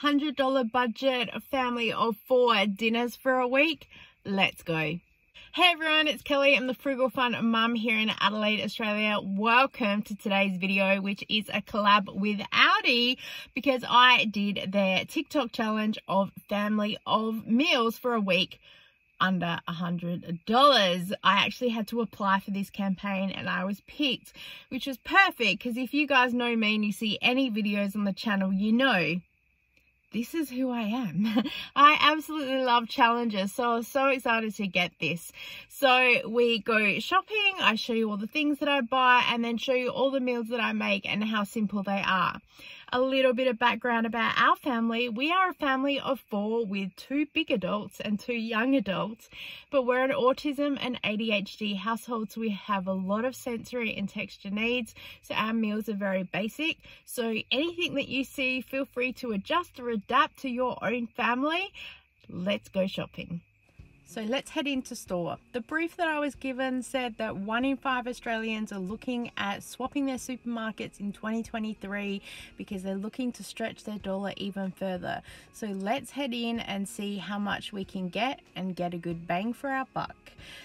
$100 budget, a family of 4 dinners for a week. Let's go. Hey everyone, it's Kelly. I'm the Frugal Fun Mum here in Adelaide, Australia. Welcome to today's video, which is a collab with ALDI because I did their TikTok challenge of family of meals for a week under $100. I actually had to apply for this campaign and I was picked, which was perfect because if you guys know me and you see any videos on the channel, you know this is who I am. I absolutely love challenges, so I was so excited to get this. So we go shopping, I show you all the things that I buy and then show you all the meals that I make and how simple they are. A little bit of background about our family. We are a family of 4 with 2 big adults and 2 young adults, but we're an autism and ADHD household, so we have a lot of sensory and texture needs, so our meals are very basic. So anything that you see, feel free to adjust or adapt to your own family. Let's go shopping. So let's head into store. The brief that I was given said that 1 in 5 Australians are looking at swapping their supermarkets in 2023 because they're looking to stretch their dollar even further. So let's head in and see how much we can get and get a good bang for our buck.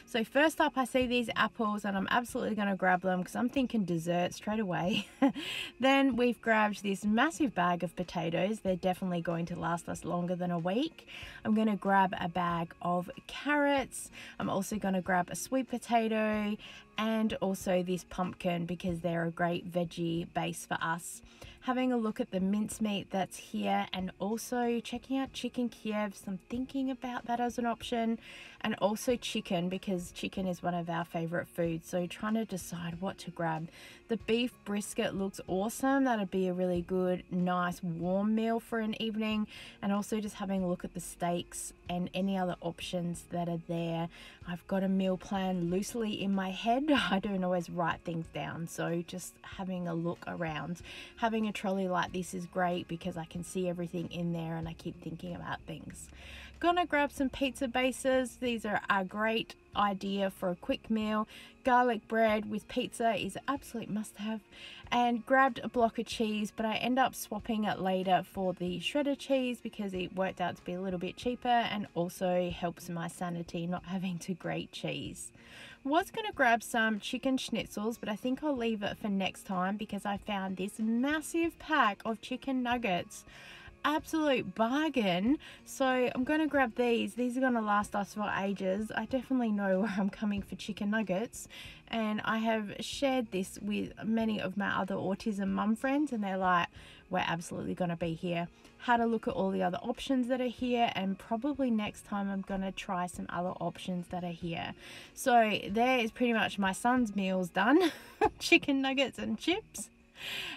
So first up, I see these apples and I'm absolutely going to grab them because I'm thinking dessert straight away. Then we've grabbed this massive bag of potatoes. They're definitely going to last us longer than a week. I'm going to grab a bag of carrots. I'm also going to grab a sweet potato and also this pumpkin because they're a great veggie base for us. Having a look at the mincemeat that's here and also checking out chicken Kievs. I'm thinking about that as an option, and also chicken because chicken is one of our favorite foods, so trying to decide what to grab. The beef brisket looks awesome. That'd be a really good nice warm meal for an evening, and also just having a look at the steaks and any other options that are there. I've got a meal plan loosely in my head. I don't always write things down, so just having a look around. Having a trolley like this is great because I can see everything in there and I keep thinking about things. Gonna grab some pizza bases. These are a great idea for a quick meal. Garlic bread with pizza is an absolute must-have, and grabbed a block of cheese, but I end up swapping it later for the shredded cheese because it worked out to be a little bit cheaper and also helps my sanity not having to grate cheese. Was going to grab some chicken schnitzels, but I think I'll leave it for next time because I found this massive pack of chicken nuggets. Absolute bargain. So I'm going to grab these. These are going to last us for ages. I definitely know where I'm coming for chicken nuggets, and I have shared this with many of my other autism mum friends and they're like, we're absolutely going to be here. Had a look at all the other options that are here, and probably next time I'm going to try some other options that are here. So there is pretty much my son's meals done. Chicken nuggets and chips.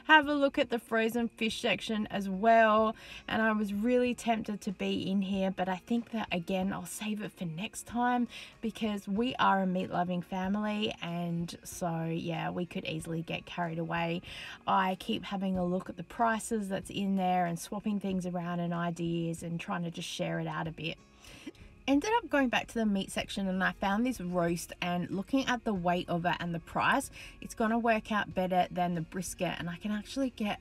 Have a look at the frozen fish section as well, and I was really tempted to be in here, but I think that again I'll save it for next time because we are a meat loving family, and so yeah, we could easily get carried away. I keep having a look at the prices that's in there and swapping things around and ideas and trying to just share it out a bit. Ended up going back to the meat section and I found this roast, and looking at the weight of it and the price, it's going to work out better than the brisket, and I can actually get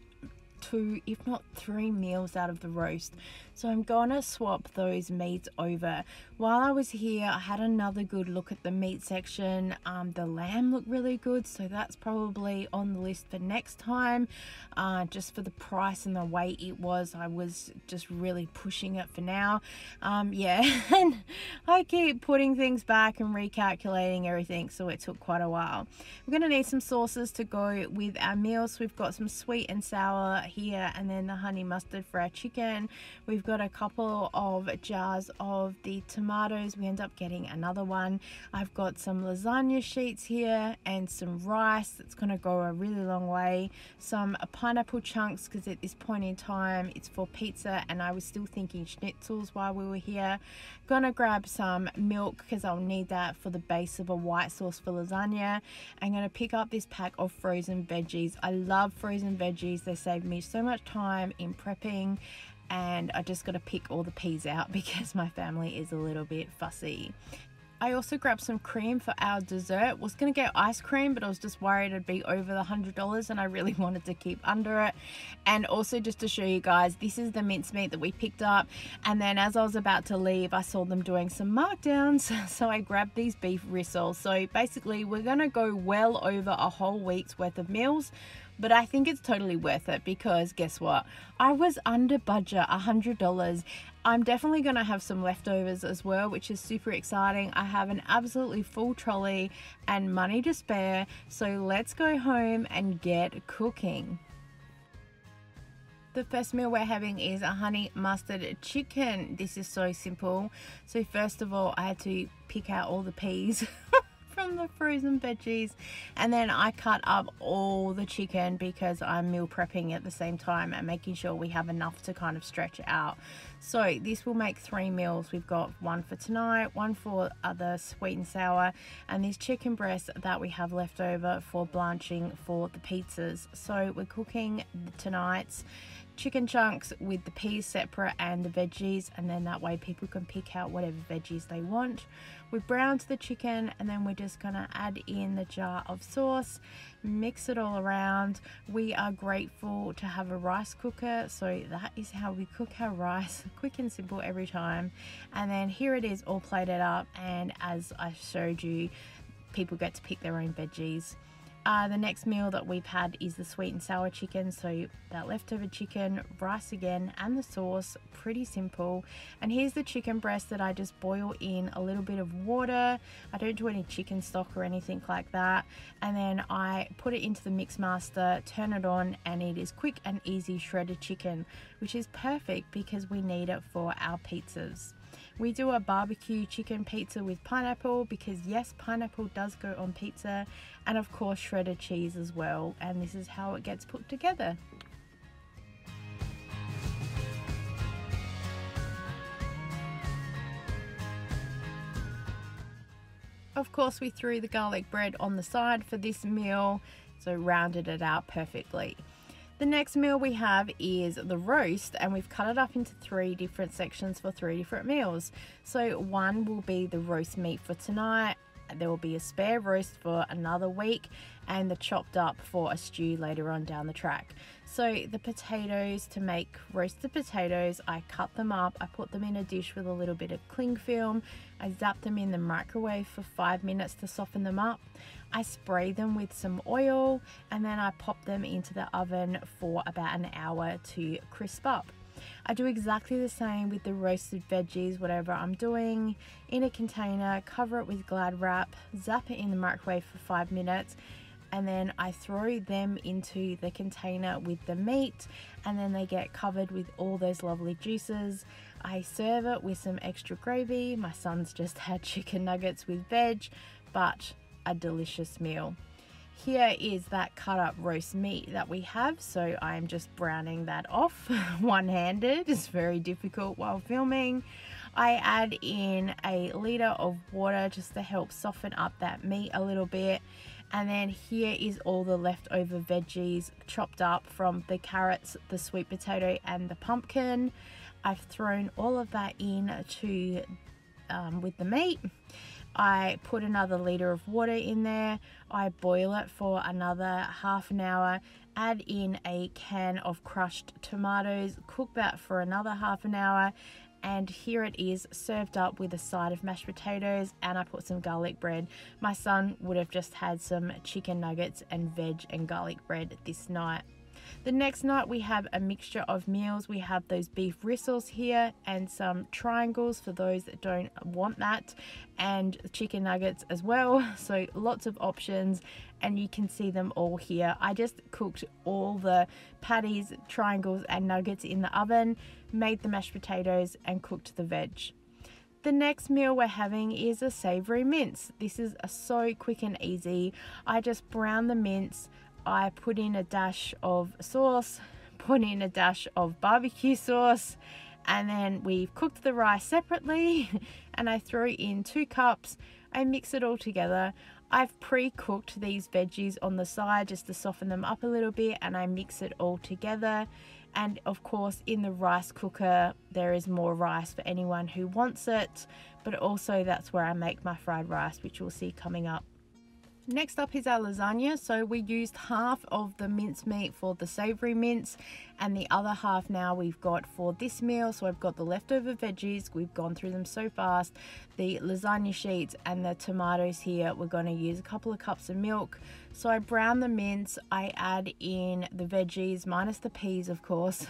2 if not 3 meals out of the roast. So I'm gonna swap those meats over. While I was here, I had another good look at the meat section. The lamb looked really good, so that's probably on the list for next time. Just for the price and the weight it was, I was just really pushing it for now. Yeah, and I keep putting things back and recalculating everything, so it took quite a while. We're gonna need some sauces to go with our meals. So we've got some sweet and sour here, and then the honey mustard for our chicken. We've got a couple of jars of the tomatoes. We end up getting another one. I've got some lasagna sheets here and some rice that's going to go a really long way. Some pineapple chunks because at this point in time it's for pizza, and I was still thinking schnitzels while we were here. Gonna grab some milk because I'll need that for the base of a white sauce for lasagna. I'm going to pick up this pack of frozen veggies. I love frozen veggies. They save me so much time in prepping, and I just got to pick all the peas out because my family is a little bit fussy. I also grabbed some cream for our dessert. Was going to get ice cream, but I was just worried it'd be over the $100 and I really wanted to keep under it. And also, just to show you guys, this is the mincemeat that we picked up. And then as I was about to leave, I saw them doing some markdowns. So I grabbed these beef rissoles. So basically, we're going to go well over a whole week's worth of meals. But I think it's totally worth it because guess what? I was under budget, $100. I'm definitely going to have some leftovers as well, which is super exciting. I have an absolutely full trolley and money to spare. So let's go home and get cooking. The first meal we're having is a honey mustard chicken. This is so simple. So first of all, I had to pick out all the peas from the frozen veggies, and then I cut up all the chicken because I'm meal prepping at the same time and making sure we have enough to kind of stretch it out. So this will make 3 meals. We've got one for tonight, one for other sweet and sour, and this chicken breast that we have left over for blanching for the pizzas. So we're cooking tonight's chicken chunks with the peas separate and the veggies, and then that way people can pick out whatever veggies they want. We've browned the chicken, and then we're just gonna add in the jar of sauce, mix it all around. We are grateful to have a rice cooker, so that is how we cook our rice, quick and simple every time. And then here it is all plated up, and as I showed you, people get to pick their own veggies. The next meal that we've had is the sweet and sour chicken. So that leftover chicken, rice again, and the sauce, pretty simple. And here's the chicken breast that I just boil in a little bit of water. I don't do any chicken stock or anything like that. And then I put it into the mix master, turn it on, and it is quick and easy shredded chicken, which is perfect because we need it for our pizzas. We do a barbecue chicken pizza with pineapple because yes, pineapple does go on pizza, and of course shredded cheese as well, and this is how it gets put together. Of course, we threw the garlic bread on the side for this meal, so rounded it out perfectly. The next meal we have is the roast, and we've cut it up into 3 different sections for 3 different meals. So one will be the roast meat for tonight, there will be a spare roast for another week, and the chopped up for a stew later on down the track. So the potatoes, to make roasted potatoes, I cut them up, I put them in a dish with a little bit of cling film, I zap them in the microwave for 5 minutes to soften them up. I spray them with some oil, and then I pop them into the oven for about an hour to crisp up. I do exactly the same with the roasted veggies, whatever I'm doing, in a container, cover it with Glad wrap, zap it in the microwave for 5 minutes, and then I throw them into the container with the meat, and then they get covered with all those lovely juices. I serve it with some extra gravy. My son's just had chicken nuggets with veg, but a delicious meal. Here is that cut up roast meat that we have, so I'm just browning that off one-handed. It's very difficult while filming. I add in a litre of water just to help soften up that meat a little bit, and then here is all the leftover veggies chopped up from the carrots, the sweet potato, and the pumpkin. I've thrown all of that in to with the meat. I put another litre of water in there, I boil it for another half an hour, add in a can of crushed tomatoes, cook that for another half an hour, and here it is served up with a side of mashed potatoes, and I put some garlic bread. My son would have just had some chicken nuggets and veg and garlic bread this night. The next night we have a mixture of meals. We have those beef rissoles here and some triangles for those that don't want that, and chicken nuggets as well. So lots of options, and you can see them all here. I just cooked all the patties, triangles and nuggets in the oven, made the mashed potatoes and cooked the veg. The next meal we're having is a savoury mince. This is so quick and easy. I just brown the mince, I put in a dash of sauce, put in a dash of barbecue sauce, and then we've cooked the rice separately, and I throw in 2 cups. I mix it all together. I've pre-cooked these veggies on the side just to soften them up a little bit, and I mix it all together. And of course in the rice cooker there is more rice for anyone who wants it, but also that's where I make my fried rice, which you'll see coming up. Next up is our lasagna. So we used half of the mincemeat for the savoury mince and the other half now we've got for this meal. So I've got the leftover veggies, we've gone through them so fast, the lasagna sheets and the tomatoes here. We're going to use a couple of cups of milk. So I brown the mince, I add in the veggies minus the peas of course,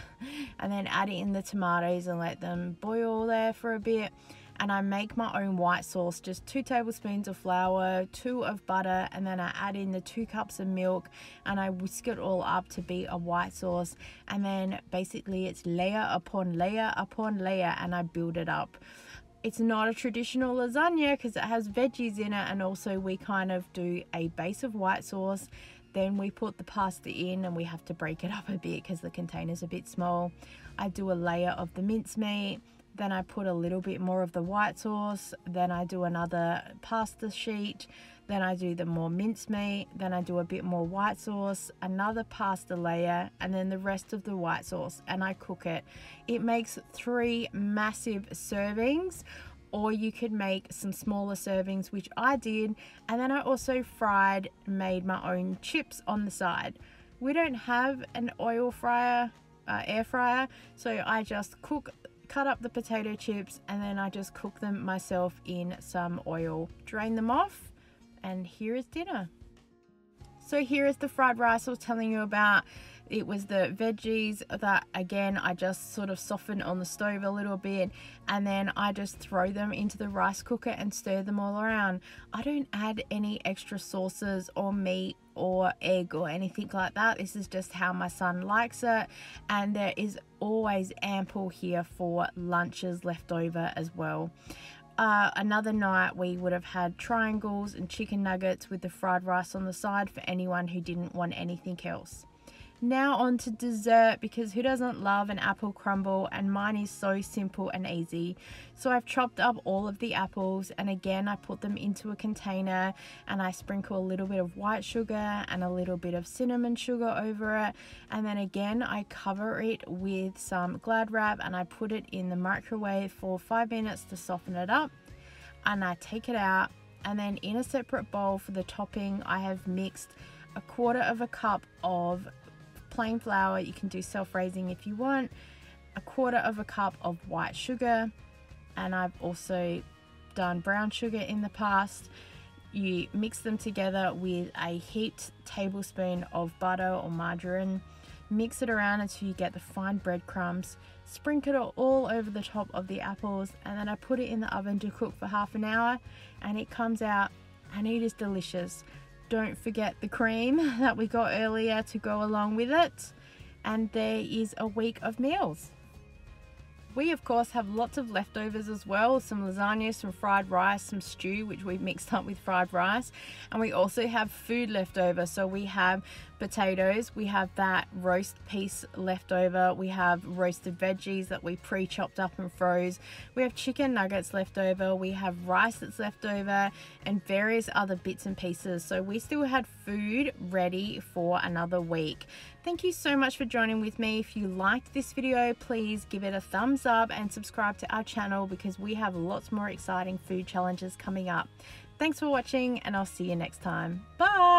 and then add in the tomatoes and let them boil there for a bit. And I make my own white sauce, just 2 tablespoons of flour, 2 of butter, and then I add in the 2 cups of milk and I whisk it all up to be a white sauce. And then basically it's layer upon layer upon layer and I build it up. It's not a traditional lasagna because it has veggies in it, and also we kind of do a base of white sauce. Then we put the pasta in and we have to break it up a bit because the container's a bit small. I do a layer of the mincemeat. Then I put a little bit more of the white sauce, then I do another pasta sheet, then I do the more mincemeat, then I do a bit more white sauce, another pasta layer, and then the rest of the white sauce, and I cook it. It makes 3 massive servings, or you could make some smaller servings, which I did, and then I also made my own chips on the side. We don't have an oil fryer, air fryer, so I just cut up the potato chips and then I just cook them myself in some oil, drain them off, and here is dinner. So here is the fried rice I was telling you about. It was the veggies that again I just sort of soften on the stove a little bit, and then I just throw them into the rice cooker and stir them all around. I don't add any extra sauces or meat or egg or anything like that. This is just how my son likes it, and there is always ample here for lunches left over as well. Another night we would have had triangles and chicken nuggets with the fried rice on the side for anyone who didn't want anything else. Now on to dessert, because who doesn't love an apple crumble, and mine is so simple and easy. So I've chopped up all of the apples, and again I put them into a container and I sprinkle a little bit of white sugar and a little bit of cinnamon sugar over it, and then again I cover it with some Glad wrap and I put it in the microwave for 5 minutes to soften it up, and I take it out, and then in a separate bowl for the topping I have mixed 1/4 cup of plain flour. You can do self-raising if you want, 1/4 cup of white sugar, and I've also done brown sugar in the past. You mix them together with a heaped tablespoon of butter or margarine, mix it around until you get the fine breadcrumbs, sprinkle it all over the top of the apples, and then I put it in the oven to cook for half an hour, and it comes out and it is delicious. Don't forget the cream that we got earlier to go along with it, and there is a week of meals. We of course have lots of leftovers as well, some lasagna, some fried rice, some stew which we've mixed up with fried rice, and we also have food left over. So we have potatoes, we have that roast piece left over, we have roasted veggies that we pre-chopped up and froze, we have chicken nuggets left over, we have rice that's left over, and various other bits and pieces. So we still had food ready for another week. Thank you so much for joining with me. If you liked this video, please give it a thumbs up and subscribe to our channel, because we have lots more exciting food challenges coming up. Thanks for watching, and I'll see you next time. Bye!